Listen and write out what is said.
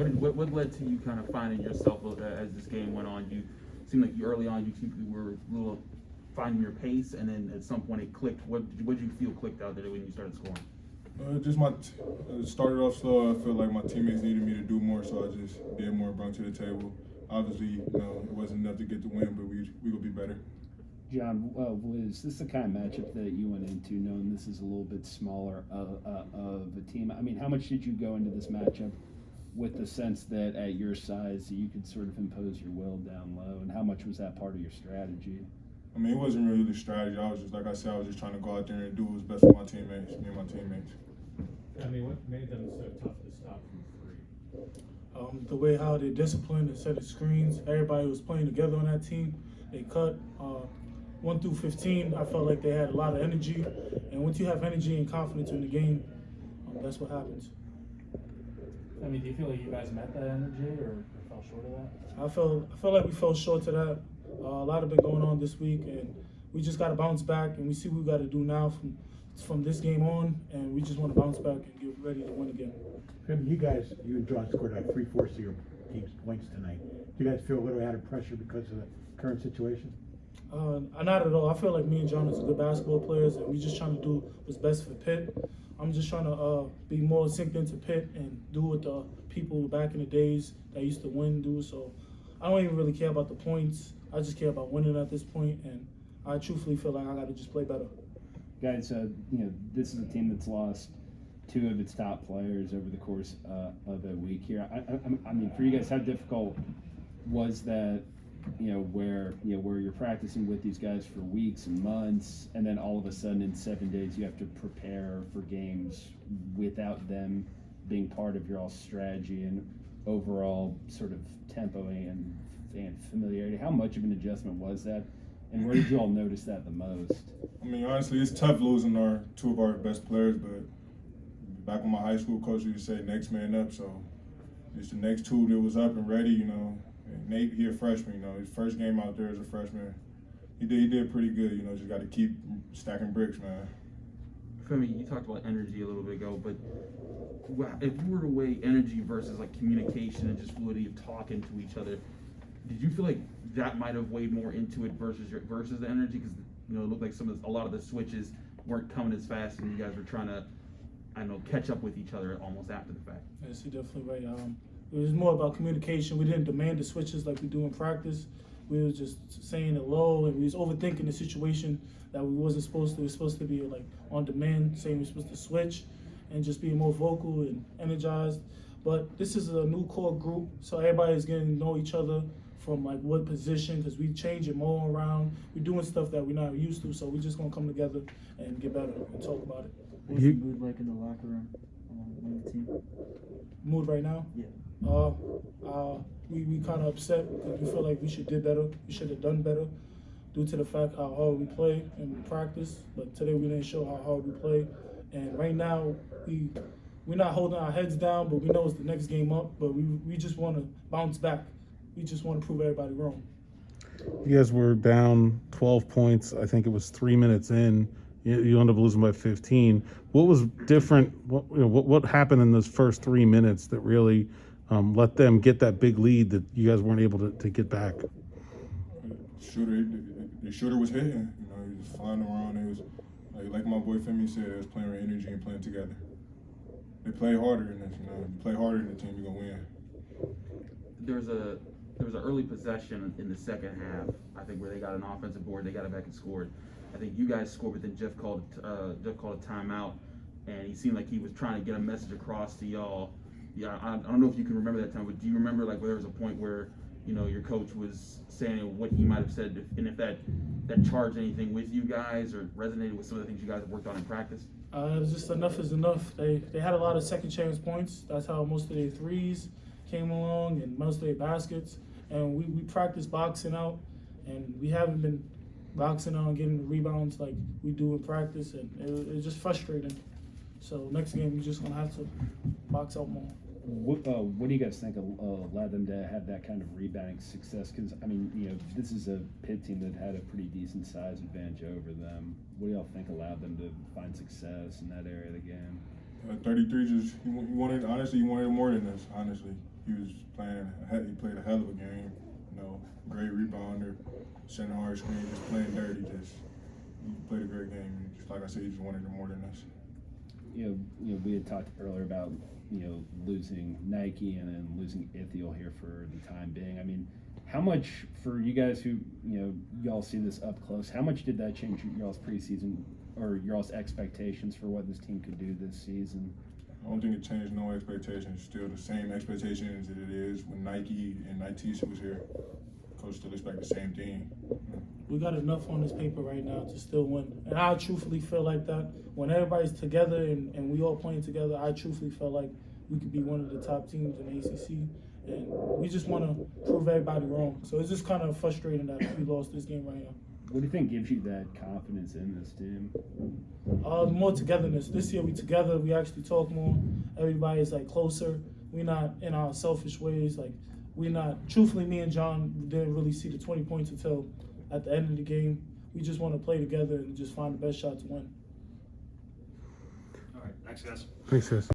What led to you kind of finding yourself as this game went on? You seemed like early on you were a little finding your pace, and then at some point it clicked. What did you feel clicked out there when you started scoring? It started off slow. I felt like my teammates needed me to do more, so I just did more, brought to the table. Obviously, it wasn't enough to get the win, but we will be better. John, was this the kind of matchup that you went into, knowing this is a little bit smaller of a team? I mean, how much did you go into this matchup with the sense that at your size you could sort of impose your will down low, and how much was that part of your strategy? I mean, it wasn't really the strategy. I was just, like I said, I was just trying to go out there and do what was best for my teammates, me and my teammates. I mean, what made them so tough to stop from three? The way how they disciplined and set of screens, everybody was playing together on that team. They cut 1 through 15. I felt like they had a lot of energy, and once you have energy and confidence in the game, that's what happens. I mean, do you feel like you guys met that energy or fell short of that? I feel like we fell short to that. A lot has been going on this week, and we just got to bounce back, and we see what we got to do now from this game on, and we just want to bounce back and get ready to win again. You and John scored like 3/4 of your team's points tonight. Do you guys feel a little added pressure because of the current situation? Not at all. I feel like me and John is good basketball players, and we just trying to do what's best for Pitt. I'm just trying to be more synced into Pitt and do what the people back in the days that used to win do. So I don't even really care about the points. I just care about winning at this point, and I truthfully feel like I got to just play better. Guys, this is a team that's lost 2 of its top players over the course of a week here. I mean, for you guys, how difficult was that? Where you're practicing with these guys for weeks and months, and then all of a sudden in 7 days you have to prepare for games without them being part of your all strategy and overall sort of tempo and familiarity. How much of an adjustment was that, and where did you all notice that the most? I mean, honestly, it's tough losing 2 of our best players, but back when my high school coach used to say next man up, so it's the next 2 that was up and ready, And Nate, he a freshman, his first game out there as a freshman. He did pretty good, just got to keep stacking bricks, man. Femi, you talked about energy a little bit ago, but if you were to weigh energy versus like communication and just fluidity of talking to each other, did you feel like that might have weighed more into it versus the energy? Because it looked like a lot of the switches weren't coming as fast, and you guys were trying to, catch up with each other almost after the fact. Yes, you're definitely right. It was more about communication. We didn't demand the switches like we do in practice. We were just saying it low, and we was overthinking the situation that we wasn't supposed to. We were supposed to be like on demand, saying we're supposed to switch, and just being more vocal and energized. But this is a new core group, so everybody's getting to know each other from like what position, because we change it more around. We're doing stuff that we're not used to, so we're just gonna come together and get better and talk about it. What's the mood like in the locker room on the team? Mood right now? Yeah. We kind of upset because we feel like we should did better. We should have done better due to the fact how hard we play and we practice. But today we didn't show how hard we play. And right now we're not holding our heads down, but we know it's the next game up. But we just want to bounce back. We just want to prove everybody wrong. You guys were down 12 points. I think it was 3 minutes in. You end up losing by 15. What was different? What happened in those first 3 minutes that really let them get that big lead that you guys weren't able to get back? The shooter was hitting. He was flying around. It was like my boy Femi said, it was playing with energy and playing together. They play harder in this. You play harder in the team, you're gonna win. There was an early possession in the second half, I think, where they got an offensive board, they got it back and scored. I think you guys scored, but then Jeff called a timeout, and he seemed like he was trying to get a message across to y'all. Yeah, I don't know if you can remember that time, but do you remember like where there was a point where your coach was saying what he might have said, and if that charged anything with you guys or resonated with some of the things you guys have worked on in practice? It was just enough is enough. They had a lot of second chance points. That's how most of their threes came along and most of their baskets. And we practiced boxing out, and we haven't been boxing out and getting the rebounds like we do in practice, and it's just frustrating. So next game we're just gonna have to box out more. What do you guys think allowed them to have that kind of rebounding success? Because this is a Pitt team that had a pretty decent size advantage over them. What do y'all think allowed them to find success in that area of the game? 33 just he wanted honestly he wanted more than us. Honestly, he was playing. He played a hell of a game. You know, great rebounder, sending hard screen, just playing dirty. Just he played a great game. Just like I said, he just wanted more than us. You know, we had talked earlier about, you know, losing Nike and then losing Ithiel here for the time being. I mean, how much, for you guys who, you know, y'all see this up close, how much did that change y'all's preseason or y'all's expectations for what this team could do this season? I don't think it changed no expectations. Still the same expectations that it is when Nike and Nitisa was here. Coach still expect the same thing. We got enough on this paper right now to still win. And I truthfully feel like that. When everybody's together and we all playing together, I truthfully feel like we could be one of the top teams in the ACC. And we just want to prove everybody wrong. So it's just kind of frustrating that we lost this game right now. What do you think gives you that confidence in this team? More togetherness. This year we together. We actually talk more. Everybody's like closer. We're not in our selfish ways. Like we're not. Truthfully, me and John didn't really see the 20 points until at the end of the game. We just want to play together and just find the best shot to win. All right, thanks, guys. Thanks, guys.